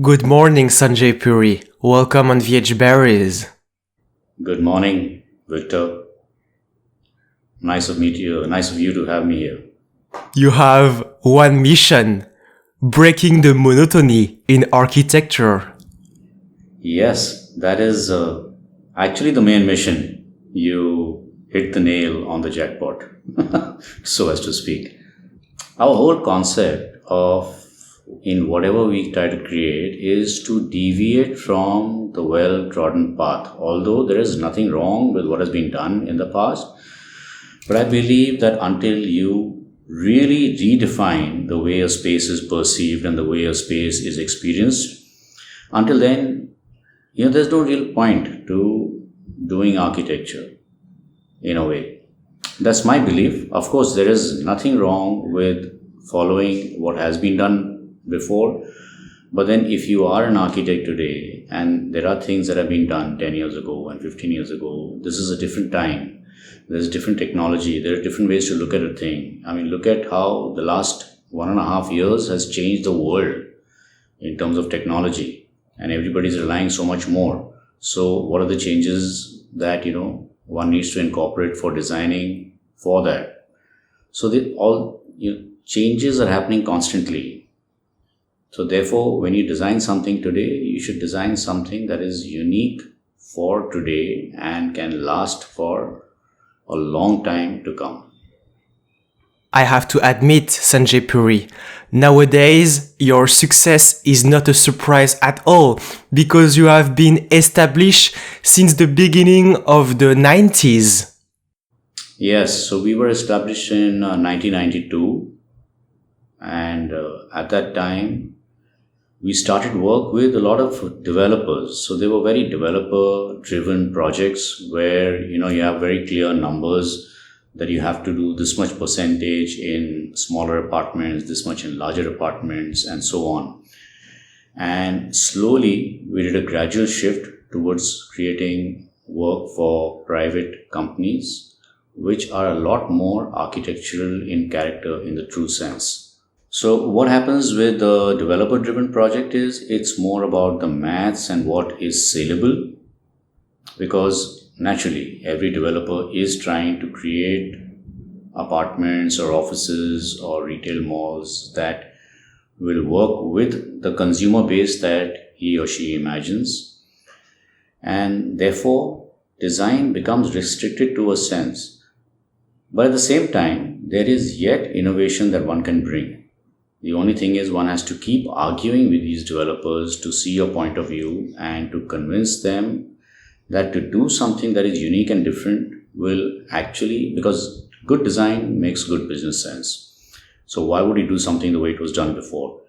Good morning, Sanjay Puri. Welcome on VH Berries. Good morning, Victor. Nice of you to have me here. You have one mission, breaking the monotony in architecture. Yes, that is actually the main mission. You hit the nail on the jackpot, so as to speak. Our whole concept of in whatever we try to create is to deviate from the well trodden path. Although there is nothing wrong with what has been done in the past, but I believe that until you really redefine the way a space is perceived and the way a space is experienced, until then, there's no real point to doing architecture in a way. That's my belief. Of course, there is nothing wrong with following what has been done before. But then, if you are an architect today and there are things that have been done 10 years ago and 15 years ago, this is a different time. There's different technology. There are different ways to look at a thing. I mean, look at how the last 1.5 years has changed the world in terms of technology, and everybody's relying so much more. So, what are the changes that one needs to incorporate for designing for that? So, changes are happening constantly. So, therefore, when you design something today, you should design something that is unique for today and can last for a long time to come. I have to admit, Sanjay Puri, nowadays your success is not a surprise at all because you have been established since the beginning of the 90s. Yes, so we were established in 1992, and at that time we started work with a lot of developers. So they were very developer driven projects where you have very clear numbers that you have to do this much percentage in smaller apartments, this much in larger apartments, and so on. And slowly we did a gradual shift towards creating work for private companies, which are a lot more architectural in character in the true sense. So what happens with the developer driven project is it's more about the maths and what is saleable, because naturally every developer is trying to create apartments or offices or retail malls that will work with the consumer base that he or she imagines, and therefore design becomes restricted to a sense. But at the same time, there is yet innovation that one can bring. The only thing is one has to keep arguing with these developers to see your point of view and to convince them that to do something that is unique and different will actually, because good design makes good business sense. So why would he do something the way it was done before?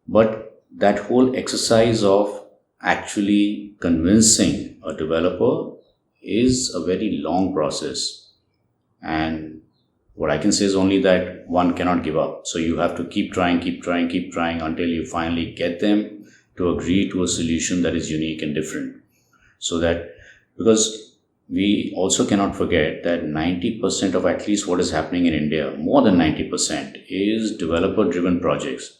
But that whole exercise of actually convincing a developer is a very long process. And what I can say is only that one cannot give up. So you have to keep trying, keep trying, keep trying until you finally get them to agree to a solution that is unique and different. So that, because we also cannot forget that 90% of at least what is happening in India, more than 90%, is developer driven projects.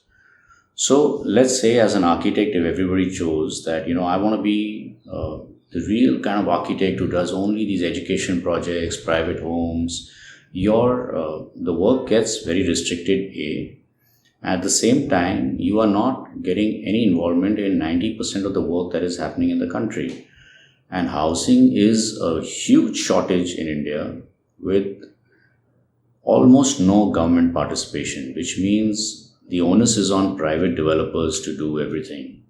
So let's say as an architect, if everybody chose that, I want to be the real kind of architect who does only these education projects, private homes, the work gets very restricted. At the same time, you are not getting any involvement in 90% of the work that is happening in the country. And housing is a huge shortage in India with almost no government participation, which means the onus is on private developers to do everything.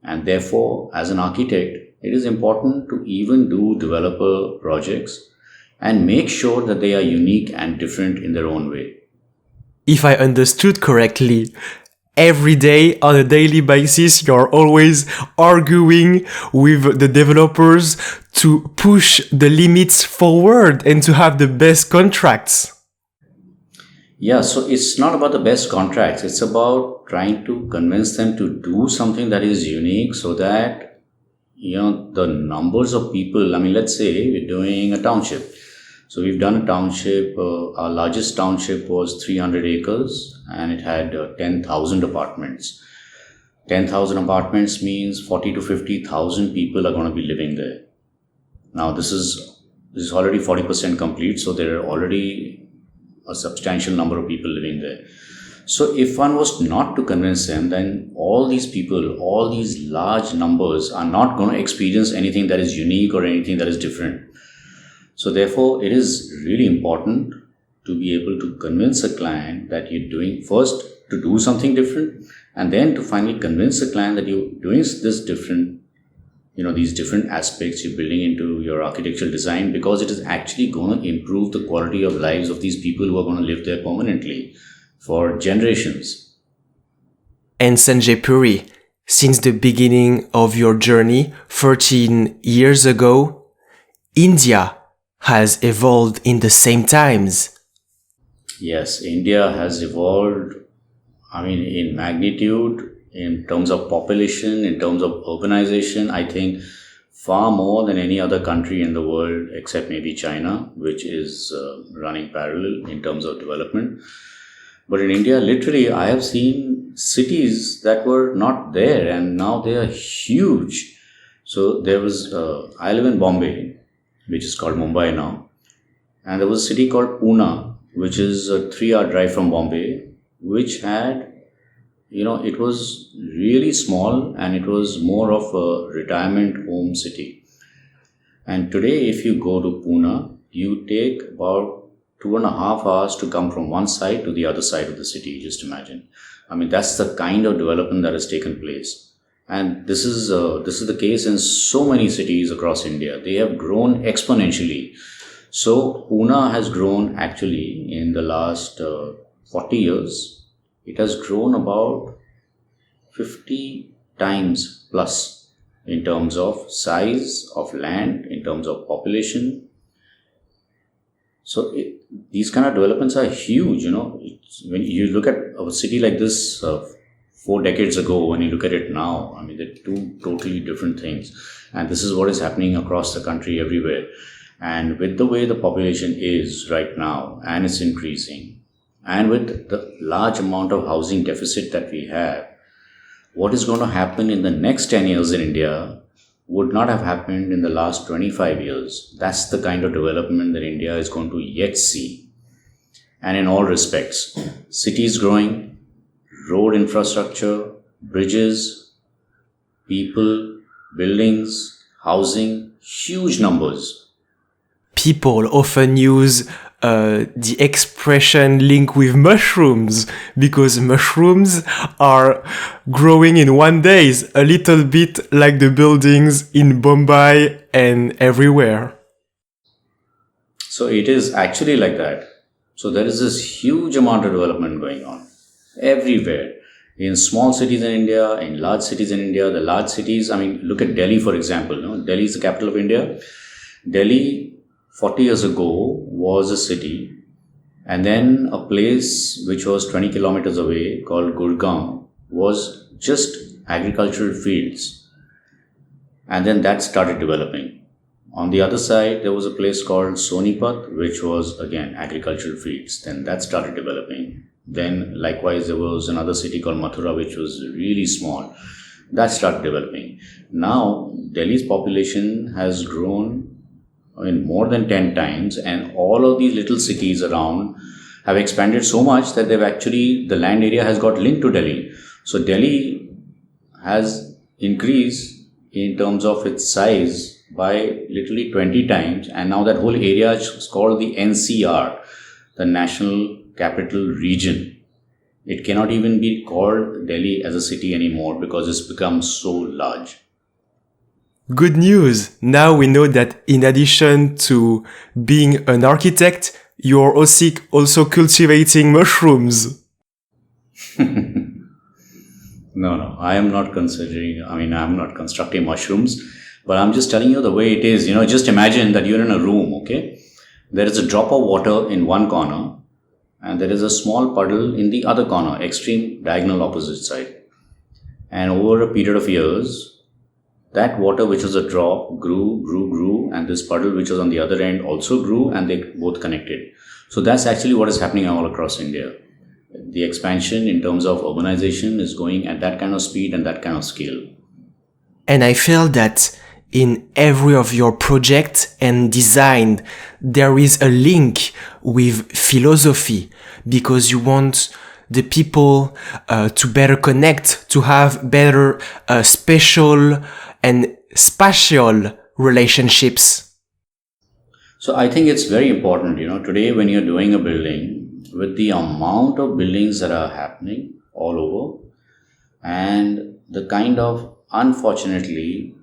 And therefore, as an architect, it is important to even do developer projects and make sure that they are unique and different in their own way. If I understood correctly, every day on a daily basis, you're always arguing with the developers to push the limits forward and to have the best contracts. Yeah, so it's not about the best contracts. It's about trying to convince them to do something that is unique so that, the numbers of people, I mean, let's say we're doing a township. So we've done a township, our largest township was 300 acres and it had 10,000 apartments. 10,000 apartments means 40 to 50,000 people are going to be living there. Now this is already 40% complete, so there are already a substantial number of people living there. So if one was not to convince them, then all these people, all these large numbers are not going to experience anything that is unique or anything that is different. So therefore, it is really important to be able to convince a client that you're doing first to do something different, and then to finally convince a client that you're doing this different, these different aspects you're building into your architectural design, because it is actually going to improve the quality of lives of these people who are going to live there permanently for generations. And Sanjay Puri, since the beginning of your journey 13 years ago, India has evolved in the same times. Yes, India has evolved, in magnitude, in terms of population, in terms of urbanization, I think far more than any other country in the world, except maybe China, which is running parallel in terms of development. But in India, literally, I have seen cities that were not there and now they are huge. So there was, I live in Bombay, which is called Mumbai now. And there was a city called Pune, which is a 3-hour drive from Bombay, which had, it was really small and it was more of a retirement home city. And today, if you go to Pune, you take about 2.5 hours to come from one side to the other side of the city. Just imagine. That's the kind of development that has taken place. And this is the case in so many cities across India. They have grown exponentially. So Pune has grown actually in the last 40 years. It has grown about 50 times plus in terms of size of land, in terms of population. So these kind of developments are huge. When you look at a city like this 4 decades ago, when you look at it now, they're two totally different things. And this is what is happening across the country everywhere. And with the way the population is right now, and it's increasing, and with the large amount of housing deficit that we have, what is going to happen in the next 10 years in India would not have happened in the last 25 years. That's the kind of development that India is going to yet see. And in all respects, cities growing, road infrastructure, bridges, people, buildings, housing, huge numbers. People often use the expression link with mushrooms, because mushrooms are growing in one day, a little bit like the buildings in Bombay and everywhere. So it is actually like that. So there is this huge amount of development going on everywhere, in small cities in India, in large cities in India. The large cities, look at Delhi, for example. Delhi is the capital of India. Delhi 40 years ago was a city, and then a place which was 20 kilometers away called Gurgaon was just agricultural fields, and then that started developing. On the other side, there was a place called Sonipat, which was again agricultural fields. Then that started developing. Then likewise, there was another city called Mathura, which was really small. That started developing. Now Delhi's population has grown more than 10 times, and all of these little cities around have expanded so much that the land area has got linked to Delhi. So Delhi has increased in terms of its size by literally 20 times, and now that whole area is called the NCR, the National Capital Region. It cannot even be called Delhi as a city anymore because it's become so large. Good news! Now we know that in addition to being an architect, you're also cultivating mushrooms. No, I am not I'm not constructing mushrooms, but I'm just telling you the way it is. Just imagine that you're in a room, okay? There is a drop of water in one corner, and there is a small puddle in the other corner, extreme diagonal opposite side. And over a period of years, that water, which was a drop, grew, and this puddle, which was on the other end, also grew, and they both connected. So that's actually what is happening all across India. The expansion in terms of urbanization is going at that kind of speed and that kind of scale. And I feel that in every of your project and design, there is a link with philosophy because you want the people to better connect, to have better spatial and spatial relationships. So I think it's very important, today when you're doing a building, with the amount of buildings that are happening all over, and the kind of, unfortunately,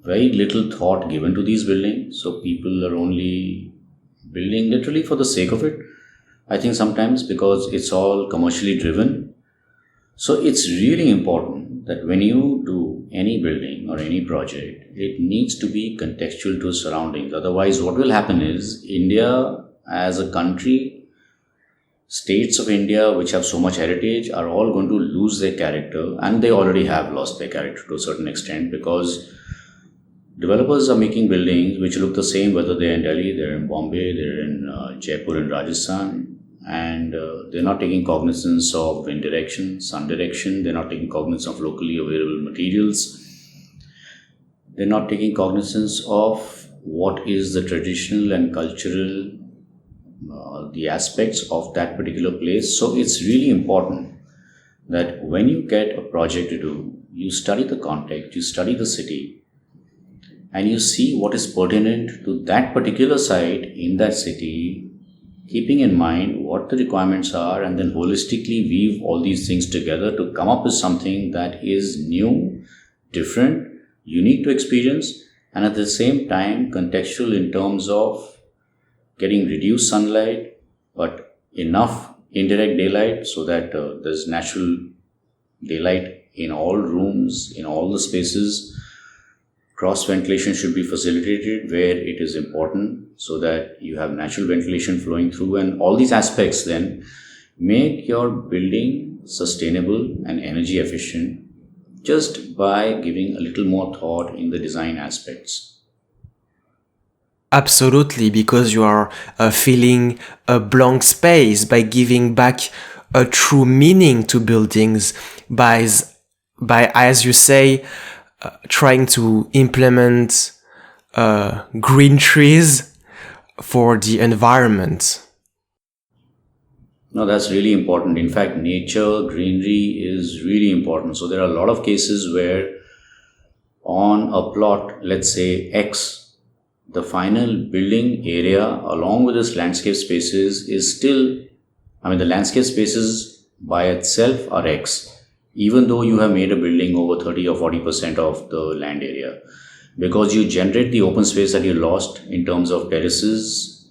very little thought given to these buildings. So people are only building literally for the sake of it. I think sometimes because it's all commercially driven. So it's really important that when you do any building or any project, it needs to be contextual to surroundings. Otherwise, what will happen is India as a country, states of India which have so much heritage are all going to lose their character, and they already have lost their character to a certain extent because developers are making buildings which look the same whether they're in Delhi, they're in Bombay, they're in Jaipur and Rajasthan, and they're not taking cognizance of wind direction, sun direction, they're not taking cognizance of locally available materials, they're not taking cognizance of what is the traditional and cultural, the aspects of that particular place. So it's really important that when you get a project to do, you study the context, you study the city, and you see what is pertinent to that particular site in that city, keeping in mind what the requirements are, and then holistically weave all these things together to come up with something that is new, different, unique to experience, and at the same time contextual in terms of getting reduced sunlight but enough indirect daylight so that there's natural daylight in all rooms, in all the spaces. Cross ventilation should be facilitated where it is important so that you have natural ventilation flowing through, and all these aspects then make your building sustainable and energy efficient just by giving a little more thought in the design aspects. Absolutely, because you are filling a blank space by giving back a true meaning to buildings by as you say, trying to implement green trees for the environment. No, that's really important. In fact, nature, greenery is really important. So there are a lot of cases where on a plot, let's say X, the final building area along with its landscape spaces is still, the landscape spaces by itself are X, even though you have made a building over 30 or 40% of the land area, because you generate the open space that you lost in terms of terraces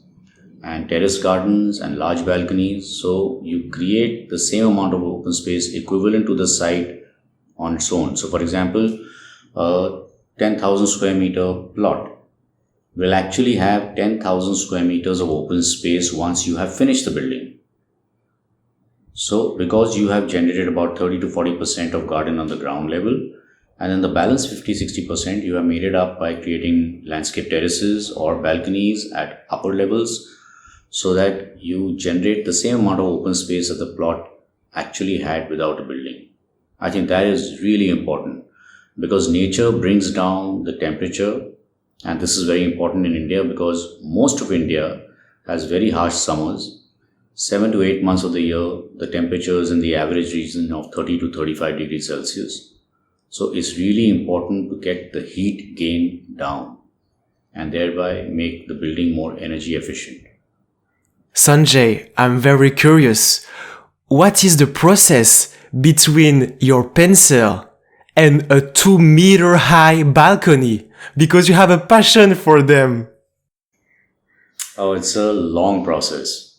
and terrace gardens and large balconies. So you create the same amount of open space equivalent to the site on its own. So for example, a 10,000 square meter plot will actually have 10,000 square meters of open space once you have finished the building. So because you have generated about 30 to 40% of garden on the ground level, and then the balance 50-60% you have made it up by creating landscape terraces or balconies at upper levels, so that you generate the same amount of open space that the plot actually had without a building. I think that is really important because nature brings down the temperature, and this is very important in India because most of India has very harsh summers. 7 to 8 months of the year, the temperature is in the average region of 30 to 35 degrees Celsius. So it's really important to get the heat gain down and thereby make the building more energy efficient. Sanjay, I'm very curious. What is the process between your pencil and a 2-meter high balcony? Because you have a passion for them. Oh, it's a long process.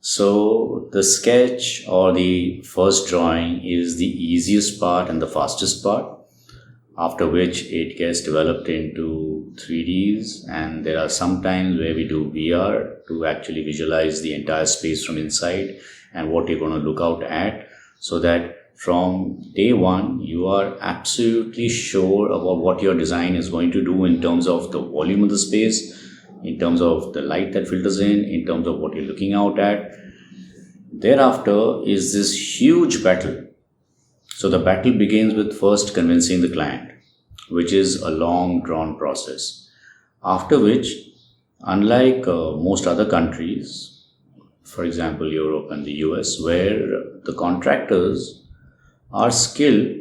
So the sketch or the first drawing is the easiest part and the fastest part, after which it gets developed into 3Ds, and there are some times where we do VR to actually visualize the entire space from inside and what you're going to look out at, so that from day one you are absolutely sure about what your design is going to do in terms of the volume of the space, in terms of the light that filters in terms of what you're looking out at. Thereafter is this huge battle. So the battle begins with first convincing the client, which is a long drawn process. After which, unlike most other countries, for example, Europe and the US, where the contractors are skilled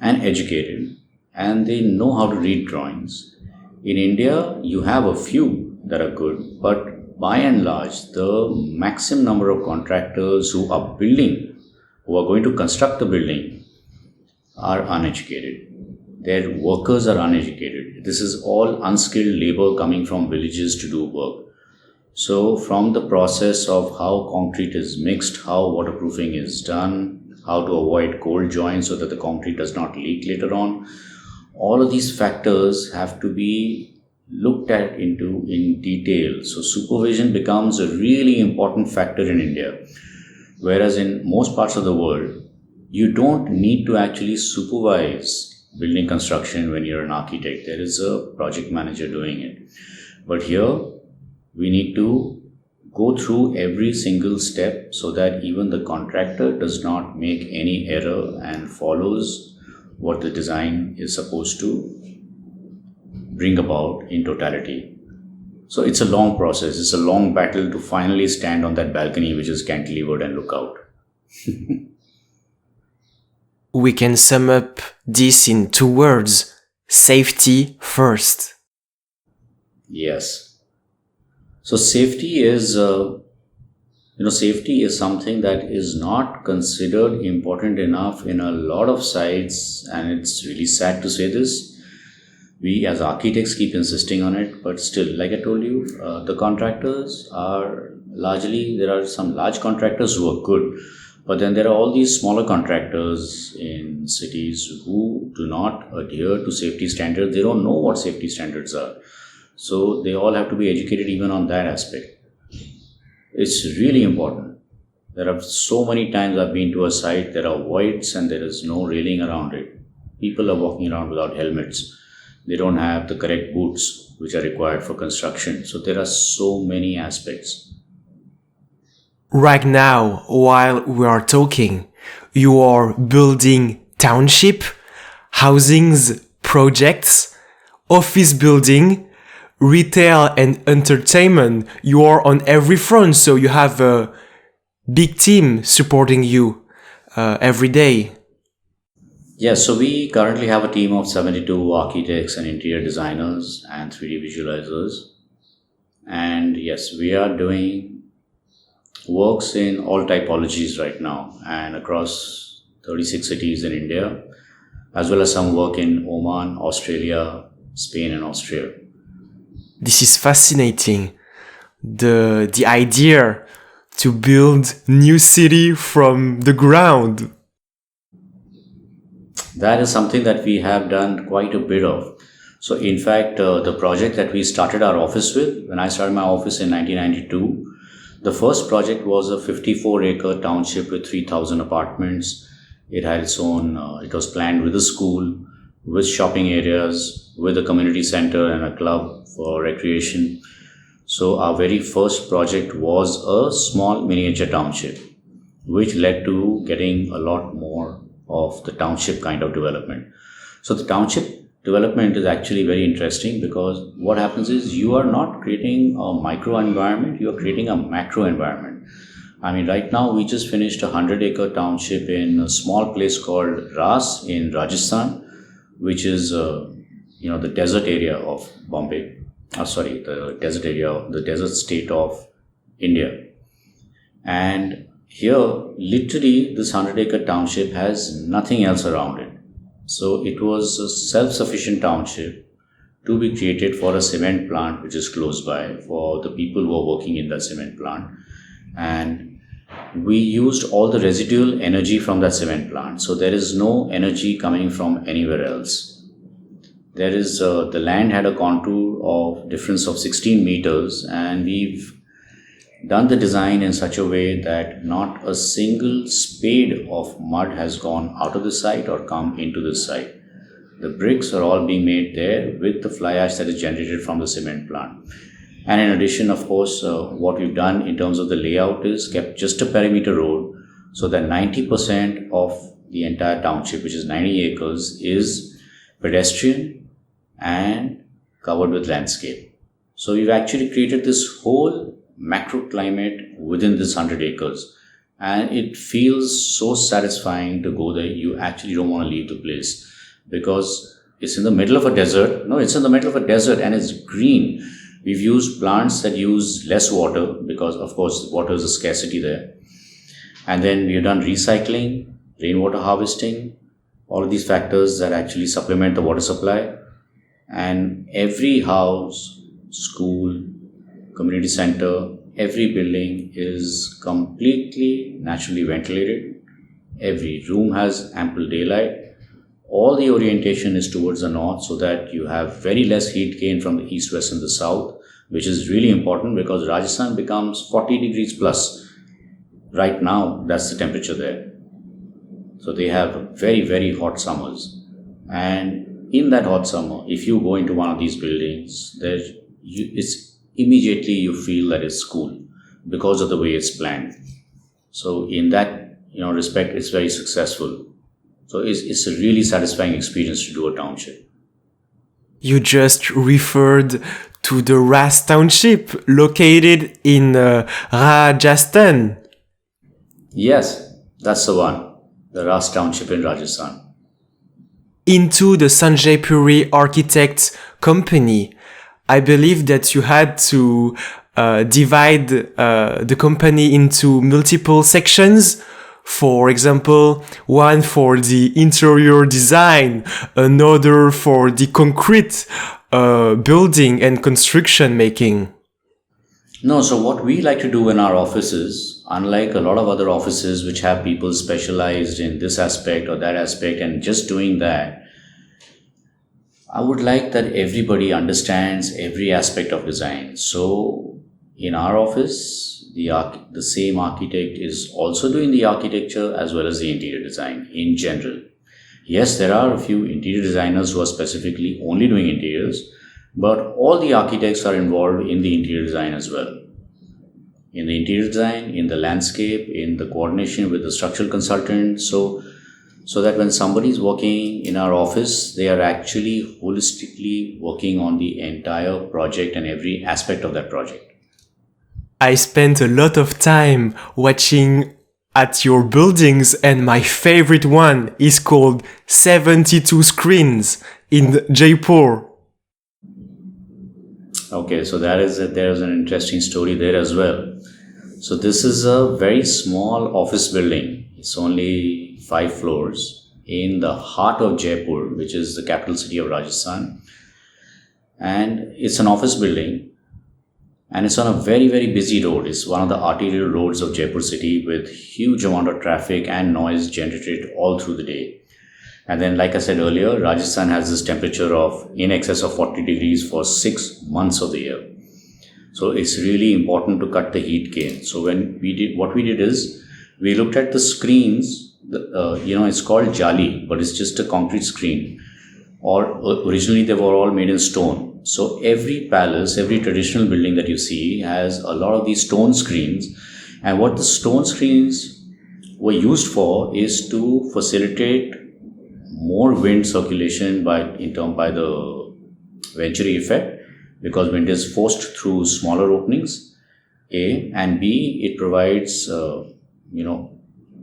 and educated and they know how to read drawings. In India, you have a few that are good, but by and large, the maximum number of contractors who are building, who are going to construct the building, are uneducated. Their workers are uneducated. This is all unskilled labor coming from villages to do work. So, from the process of how concrete is mixed, how waterproofing is done, how to avoid cold joints so that the concrete does not leak later on, all of these factors have to be looked at into in detail. So, supervision becomes a really important factor in India, whereas in most parts of the world, you don't need to actually supervise building construction when you're an architect. There is a project manager doing it. But here, we need to go through every single step so that even the contractor does not make any error and follows what the design is supposed to bring about in totality. So it's a long process, it's a long battle to finally stand on that balcony which is cantilevered and look out. We can sum up this in 2 words: safety first. Yes. So safety is something that is not considered important enough in a lot of sites, and it's really sad to say this. We as architects keep insisting on it, but still, like I told you, the contractors are largely, there are some large contractors who are good, but then there are all these smaller contractors in cities who do not adhere to safety standards. They don't know what safety standards are. So they all have to be educated even on that aspect. It's really important. There are so many times I've been to a site, there are voids and there is no railing around it. People are walking around without helmets. They don't have the correct boots which are required for construction. So there are so many aspects. Right now, while we are talking, you are building township, housings, projects, office building, retail and entertainment. You are on every front, so you have a big team supporting you every day. Yes, so we currently have a team of 72 architects and interior designers and 3D visualizers. And yes, we are doing works in all typologies right now and across 36 cities in India, as well as some work in Oman, Australia, Spain and Austria. This is fascinating. The idea to build new city from the ground. That is something that we have done quite a bit of. So in fact, the project that we started our office with, when I started my office in 1992, the first project was a 54-acre township with 3,000 apartments. It had its own, it was planned with a school, with shopping areas, with a community center and a club for recreation. So our very first project was a small miniature township, which led to getting a lot more of the township kind of development. So the township development is actually very interesting because what happens is you are not creating a micro environment, you are creating a macro environment. I mean, right now we just finished a 100-acre township in a small place called Ras in Rajasthan, which is the desert area of Bombay. The desert state of India. And here, literally, this 100-acre township has nothing else around it. So it was a self-sufficient township to be created for a cement plant which is close by for the people who are working in that cement plant. And we used all the residual energy from that cement plant. So there is no energy coming from anywhere else. There is, the land had a contour of difference of 16 meters and we've done the design in such a way that not a single spade of mud has gone out of the site or come into the site. The bricks are all being made there with the fly ash that is generated from the cement plant. And in addition, of course, what we've done in terms of the layout is kept just a perimeter road so that 90% of the entire township, which is 90 acres, is pedestrian and covered with landscape. So we've actually created this whole macroclimate within this 100 acres. And it feels so satisfying to go there. You actually don't want to leave the place because it's in the middle of a desert. No, it's in the middle of a desert and it's green. We've used plants that use less water because, of course, water is a scarcity there. And then we've done recycling, rainwater harvesting, all of these factors that actually supplement the water supply. And every house, school, community center, every building is completely naturally ventilated. Every room has ample daylight. All the orientation is towards the north so that you have very less heat gain from the east, west, and the south, which is really important because Rajasthan becomes 40 degrees plus. Right now, that's the temperature there. So they have very, very hot summers. And in that hot summer, if you go into one of these buildings, it's immediately you feel that it's cool because of the way it's planned. So in that respect, it's very successful. So it's a really satisfying experience to do a township. You just referred to the Ras Township located in Rajasthan. Yes, that's the one. The Ras Township in Rajasthan. Into the Sanjay Puri Architects company. I believe that you had to divide the company into multiple sections. For example, one for the interior design, another for the concrete building and construction making. No, so what we like to do in our offices, unlike a lot of other offices which have people specialized in this aspect or that aspect and just doing that, I would like that everybody understands every aspect of design. So in our office, the same architect is also doing the architecture as well as the interior design in general. Yes, there are a few interior designers who are specifically only doing interiors, but all the architects are involved in the interior design as well. In the interior design, in the landscape, in the coordination with the structural consultant. So that when somebody is working in our office, they are actually holistically working on the entire project and every aspect of that project. I spent a lot of time watching at your buildings, and my favorite one is called 72 Screens in Jaipur. Okay, so there's an interesting story there as well. So this is a very small office building. It's only 5 floors in the heart of Jaipur, which is the capital city of Rajasthan. And it's an office building. And it's on a very, very busy road. It's one of the arterial roads of Jaipur city with huge amount of traffic and noise generated all through the day. And then, like I said earlier, Rajasthan has this temperature of in excess of 40 degrees for 6 months of the year. So it's really important to cut the heat gain. So what we did is we looked at the screens. It's called jali, but it's just a concrete screen. Or originally they were all made in stone. So every palace, every traditional building that you see has a lot of these stone screens. And what the stone screens were used for is to facilitate more wind circulation by the Venturi effect, because wind is forced through smaller openings, A, and B, it provides a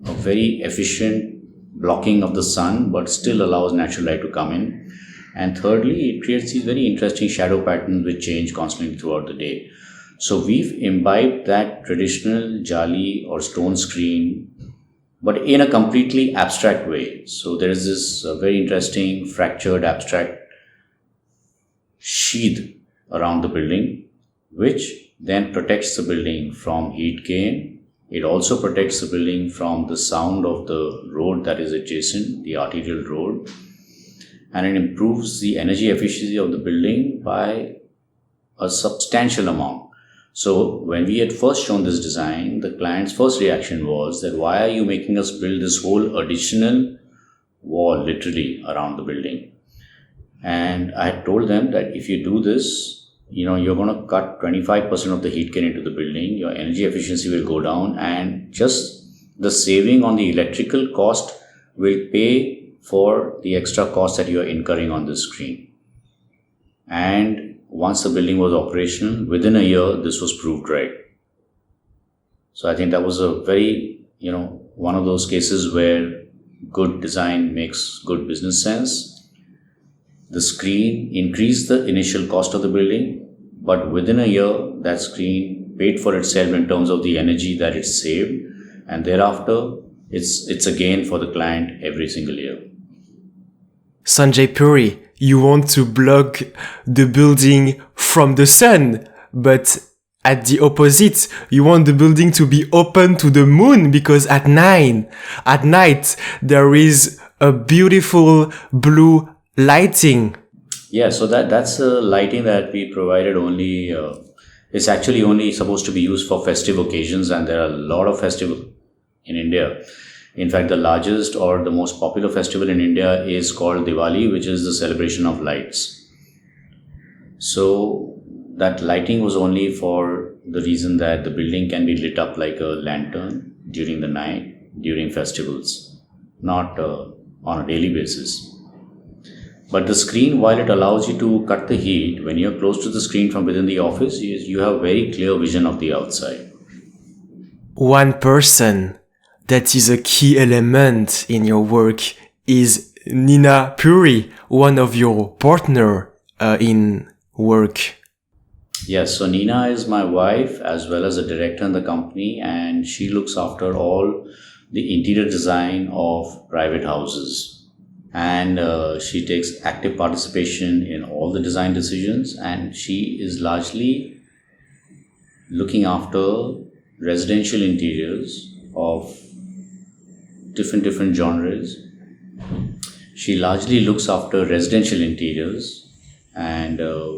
very efficient blocking of the sun, but still allows natural light to come in. And thirdly, it creates these very interesting shadow patterns which change constantly throughout the day. So we've imbibed that traditional jali or stone screen, but in a completely abstract way. So there is this very interesting fractured abstract sheath around the building, which then protects the building from heat gain. It also protects the building from the sound of the road that is adjacent, the arterial road. And it improves the energy efficiency of the building by a substantial amount. So when we had first shown this design, the client's first reaction was that why are you making us build this whole additional wall literally around the building? And I had told them that if you do this, you're going to cut 25% of the heat gain into the building. Your energy efficiency will go down, and just the saving on the electrical cost will pay for the extra cost that you are incurring on the screen. And once the building was operational, within a year, this was proved right. So I think that was a very, one of those cases where good design makes good business sense. The screen increased the initial cost of the building, but within a year, that screen paid for itself in terms of the energy that it saved, and thereafter, it's a gain for the client every single year. Sanjay Puri, you want to block the building from the sun, but at the opposite, you want the building to be open to the moon, because at night, there is a beautiful blue lighting. Yeah, so that's a lighting that we provided only. It's actually only supposed to be used for festive occasions, and there are a lot of festivals in India. In fact, the largest or the most popular festival in India is called Diwali, which is the celebration of lights. So that lighting was only for the reason that the building can be lit up like a lantern during the night, during festivals, not on a daily basis. But the screen, while it allows you to cut the heat, when you're close to the screen from within the office, you have very clear vision of the outside. One person that is a key element in your work is Nina Puri, one of your partner in work. Yes, so Nina is my wife as well as a director in the company, and she looks after all the interior design of private houses. And she takes active participation in all the design decisions, and she is largely looking after residential interiors of different genres. She largely looks after residential interiors, and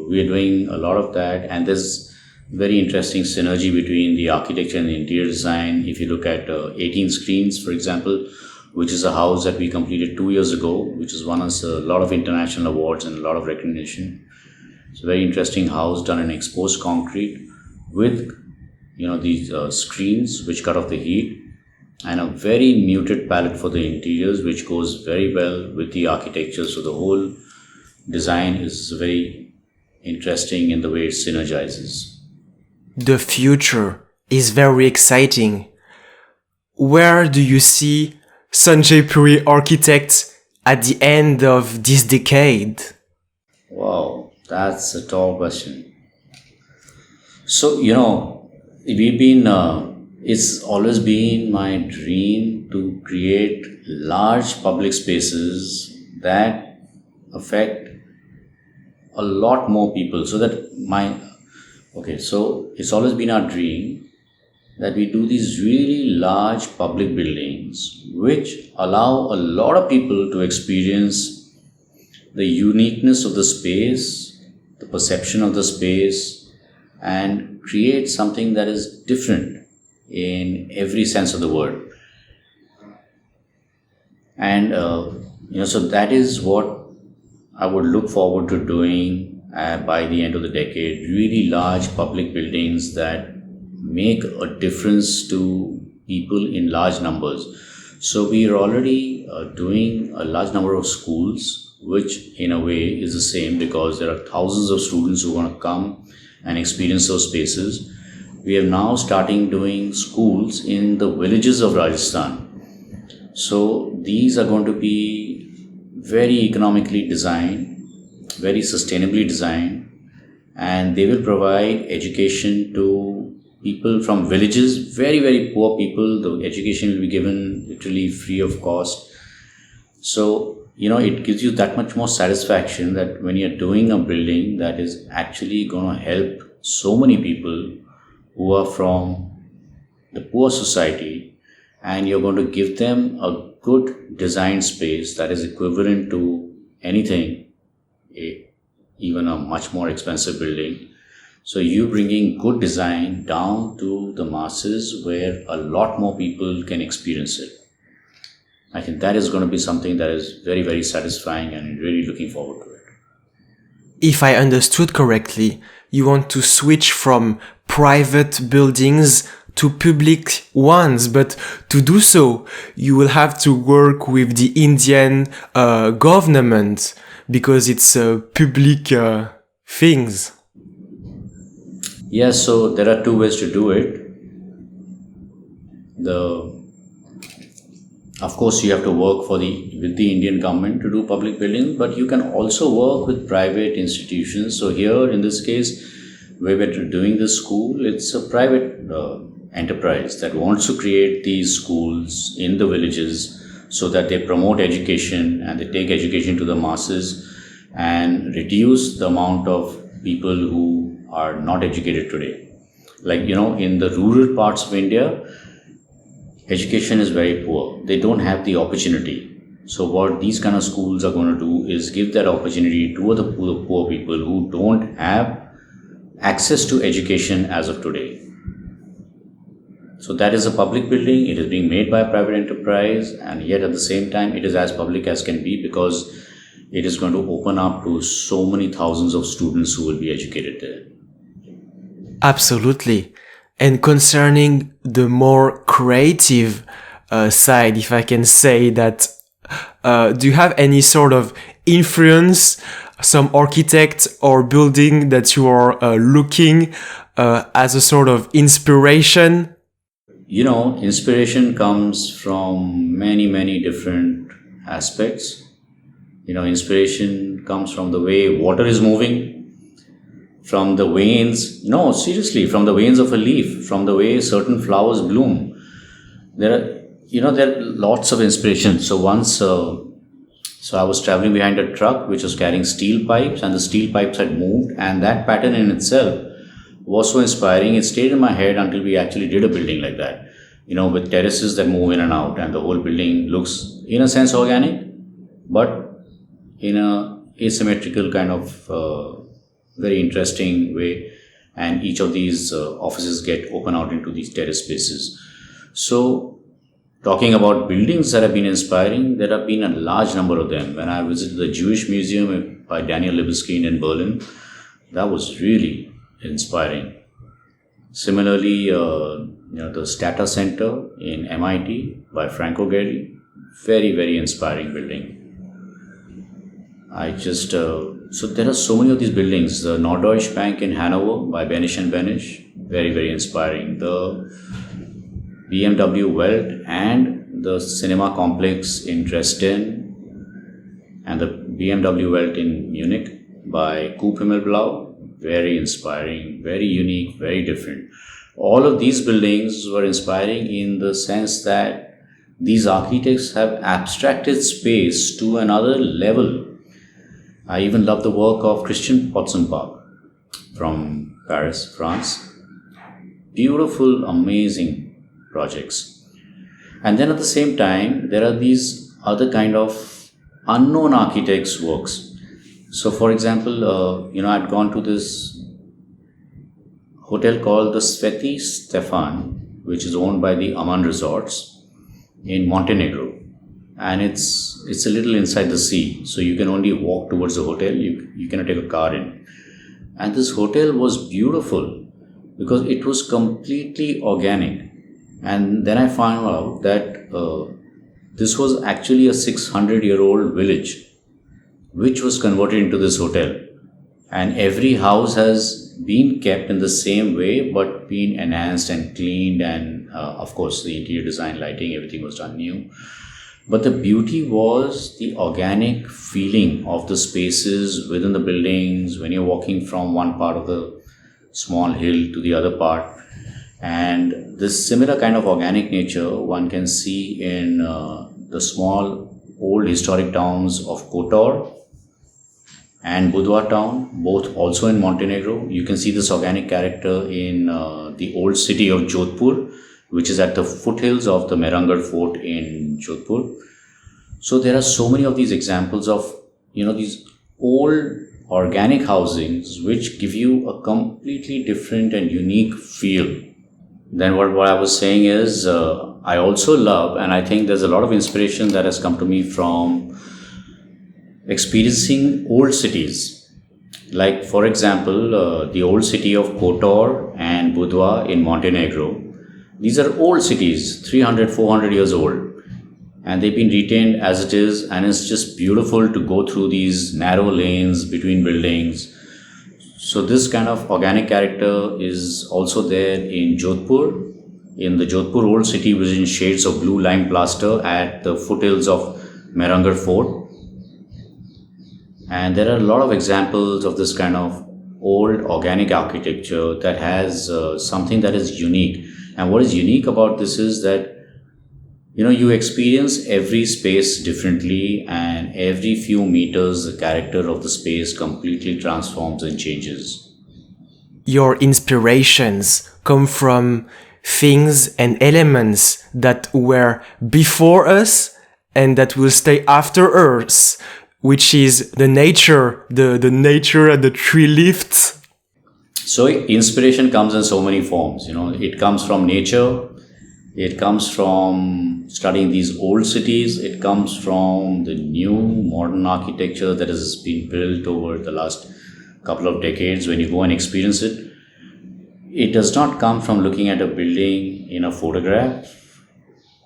we are doing a lot of that. And there's very interesting synergy between the architecture and the interior design. If you look at 18 Screens, for example, which is a house that we completed 2 years ago, which has won us a lot of international awards and a lot of recognition. It's a very interesting house done in exposed concrete with these screens which cut off the heat, and a very muted palette for the interiors, which goes very well with the architecture. So the whole design is very interesting in the way it synergizes. The future is very exciting. Where do you see Sanjay Puri Architect at the end of this decade? Wow, that's a tall question. So, we've been, it's always been my dream to create large public spaces that affect a lot more people. So so it's always been our dream that we do these really large public buildings which allow a lot of people to experience the uniqueness of the space, the perception of the space, and create something that is different in every sense of the word. And so that is what I would look forward to doing by the end of the decade. Really large public buildings that make a difference to people in large numbers. So we are already doing a large number of schools, which in a way is the same, because there are thousands of students who want to come and experience those spaces. We are now starting doing schools in the villages of Rajasthan. So these are going to be very economically designed, very sustainably designed, and they will provide education to people from villages, very poor people. The education will be given literally free of cost. So it gives you that much more satisfaction that when you're doing a building that is actually going to help so many people who are from the poor society, and you're going to give them a good design space that is equivalent to anything, even a much more expensive building. So you bringing good design down to the masses where a lot more people can experience it. I think that is going to be something that is very satisfying, and really looking forward to it. If I understood correctly, you want to switch from private buildings to public ones, but to do so, you will have to work with the Indian government because it's public things. Yes, so there are two ways to do it. Of course, you have to work with the Indian government to do public buildings, but you can also work with private institutions. So here, in this case, where we're doing this school, it's a private enterprise that wants to create these schools in the villages so that they promote education and they take education to the masses and reduce the amount of people who are not educated today. Like, in the rural parts of India, education is very poor. They don't have the opportunity. So what these kind of schools are going to do is give that opportunity to the poor people who don't have access to education as of today. So that is a public building. It is being made by a private enterprise, and yet at the same time, it is as public as can be because it is going to open up to so many thousands of students who will be educated there. Absolutely. And concerning the more creative side, if I can say that, do you have any sort of influence, some architect or building that you are looking as a sort of inspiration? Inspiration comes from many, many different aspects. Inspiration comes from the way water is moving, from the veins, no, seriously, from the veins of a leaf, from the way certain flowers bloom. There are lots of inspiration. So once, I was traveling behind a truck which was carrying steel pipes, and the steel pipes had moved, and that pattern in itself was so inspiring. It stayed in my head until we actually did a building like that, with terraces that move in and out, and the whole building looks, in a sense, organic, but in a asymmetrical kind of very interesting way, and each of these offices get open out into these terrace spaces. So talking about buildings that have been inspiring, there have been a large number of them. When I visited the Jewish Museum by Daniel Libeskind in Berlin, that was really inspiring. Similarly, the Stata Center in MIT by Franco Gehry, very, very inspiring building. So there are so many of these buildings. The Norddeutsche Bank in Hanover by Benisch and Benisch, very, very inspiring. The BMW Welt and the cinema complex in Dresden, and the BMW Welt in Munich by Coop Himmelblau, very inspiring, very unique, very different. All of these buildings were inspiring in the sense that these architects have abstracted space to another level. I even love the work of Christian Potzenbach from Paris, France. Beautiful, amazing projects. And then at the same time, there are these other kind of unknown architects' works. So for example, I'd gone to this hotel called the Sveti Stefan, which is owned by the Aman Resorts in Montenegro. And it's a little inside the sea, so you can only walk towards the hotel. You cannot take a car in. And this hotel was beautiful because it was completely organic. And then I found out that this was actually a 600-year-old village which was converted into this hotel. And every house has been kept in the same way but been enhanced and cleaned, and of course the interior design, lighting, everything was done new. But the beauty was the organic feeling of the spaces within the buildings when you're walking from one part of the small hill to the other part. And this similar kind of organic nature one can see in the small old historic towns of Kotor and Budva town, both also in Montenegro. You can see this organic character in the old city of Jodhpur, which is at the foothills of the Mehrangarh Fort in Jodhpur. So there are so many of these examples of, these old organic housings which give you a completely different and unique feel. Then what I was saying is, I also love, and I think there's a lot of inspiration that has come to me from experiencing old cities. Like, for example, the old city of Kotor and Budva in Montenegro. These are old cities, 300, 400 years old, and they've been retained as it is, and it's just beautiful to go through these narrow lanes between buildings. So this kind of organic character is also there in Jodhpur, in the Jodhpur old city, which is in shades of blue lime plaster at the foothills of Mehrangarh Fort. And there are a lot of examples of this kind of old organic architecture that has something that is unique. And what is unique about this is that you experience every space differently, and every few meters the character of the space completely transforms and changes. Your inspirations come from things and elements that were before us and that will stay after us, which is the nature, the nature and the tree lifts. So inspiration comes in so many forms. It comes from nature, it comes from studying these old cities, it comes from the new modern architecture that has been built over the last couple of decades. When you go and experience it, it does not come from looking at a building in a photograph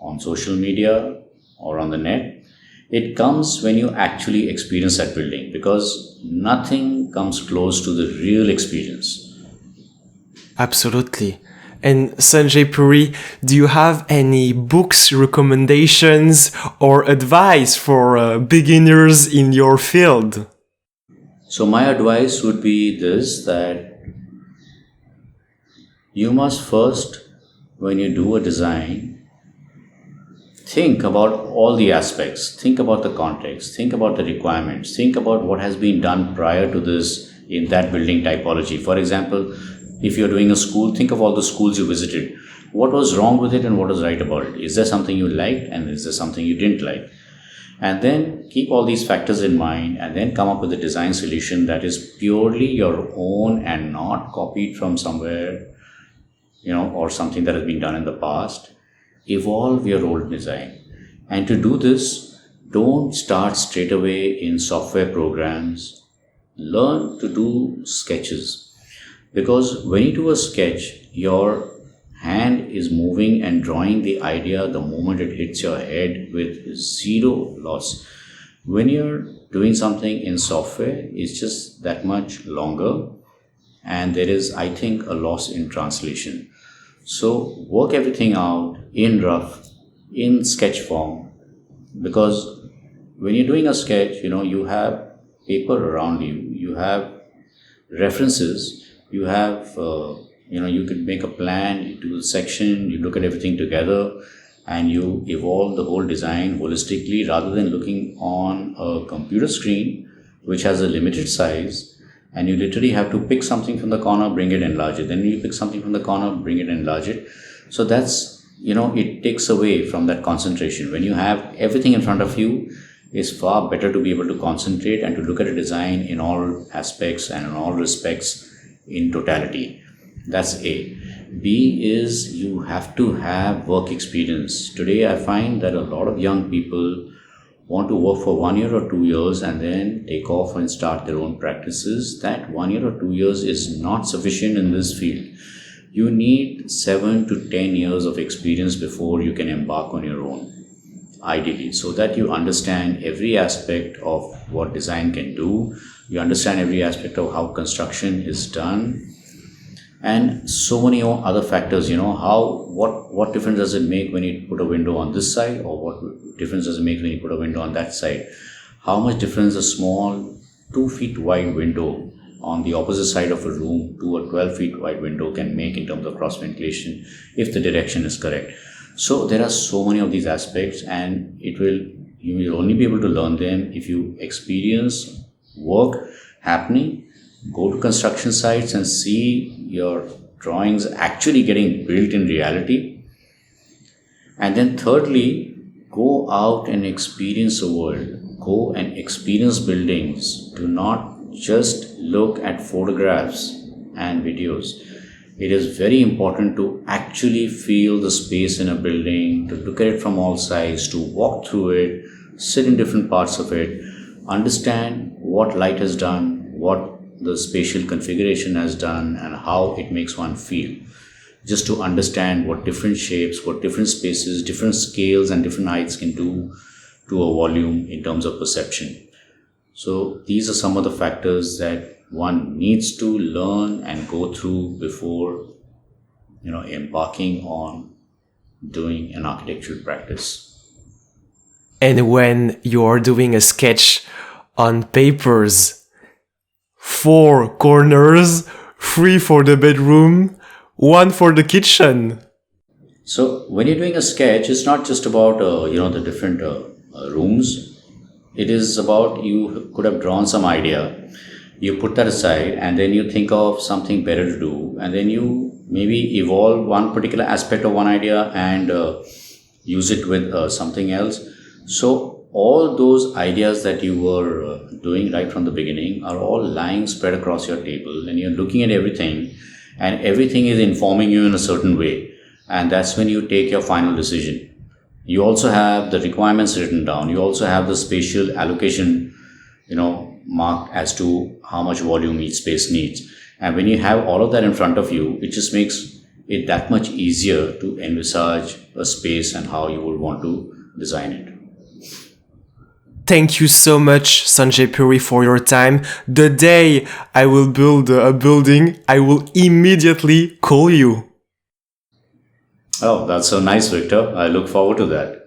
on social media or on the net. It comes when you actually experience that building, because nothing comes close to the real experience. Absolutely. And Sanjay Puri, do you have any books, recommendations, or advice for beginners in your field? So my advice would be this, that you must first, when you do a design, think about all the aspects, think about the context, think about the requirements, think about what has been done prior to this in that building typology. For example, if you're doing a school, think of all the schools you visited. What was wrong with it and what was right about it? Is there something you liked and is there something you didn't like? And then keep all these factors in mind, and then come up with a design solution that is purely your own and not copied from somewhere, or something that has been done in the past. Evolve your old design. And to do this, don't start straight away in software programs. Learn to do sketches. Because when you do a sketch, your hand is moving and drawing the idea the moment it hits your head with zero loss. When you're doing something in software, it's just that much longer, and there is, I think, a loss in translation. So work everything out in rough, in sketch form, because when you're doing a sketch, you have paper around you, you have references, you have, you could make a plan, you do a section, you look at everything together, and you evolve the whole design holistically, rather than looking on a computer screen which has a limited size, and you literally have to pick something from the corner, bring it, enlarge it. Then you pick something from the corner, bring it, enlarge it. So that's, it takes away from that concentration. When you have everything in front of you, it's far better to be able to concentrate and to look at a design in all aspects and in all respects in totality. That's A. B is, you have to have work experience. Today I find that a lot of young people want to work for 1 year or 2 years and then take off and start their own practices. That 1 year or 2 years is not sufficient in this field. You need 7 to 10 years of experience before you can embark on your own, ideally, so that you understand every aspect of what design can do, you understand every aspect of how construction is done, and so many other factors. What difference does it make when you put a window on this side, or what difference does it make when you put a window on that side? How much difference a small 2 feet wide window on the opposite side of a room to a 12 feet wide window can make in terms of cross ventilation, if the direction is correct. So there are so many of these aspects, and you will only be able to learn them if you experience work happening. Go to construction sites and see your drawings actually getting built in reality. And then thirdly, go out and experience the world. Go and experience buildings. Do not just look at photographs and videos. It is very important to actually feel the space in a building, to look at it from all sides, to walk through it, sit in different parts of it, understand what light has done, what the spatial configuration has done and how it makes one feel, just to understand what different shapes, what different spaces, different scales, and different heights can do to a volume in terms of perception. So these are some of the factors that one needs to learn and go through before embarking on doing an architectural practice. And when you're doing a sketch on papers, 4 corners, 3 for the bedroom, 1 for the kitchen. So when you're doing a sketch, it's not just about the different rooms. It is about, you could have drawn some idea, you put that aside, and then you think of something better to do, and then you maybe evolve one particular aspect of one idea and use it with something else. So all those ideas that you were doing right from the beginning are all lying spread across your table, and you're looking at everything, and everything is informing you in a certain way, and that's when you take your final decision. You also have the requirements written down, you also have the spatial allocation marked as to how much volume each space needs. And when you have all of that in front of you, it just makes it that much easier to envisage a space and how you would want to design it. Thank you so much, Sanjay Puri, for your time. The day I will build a building, I will immediately call you. Oh, that's so nice, Victor. I look forward to that.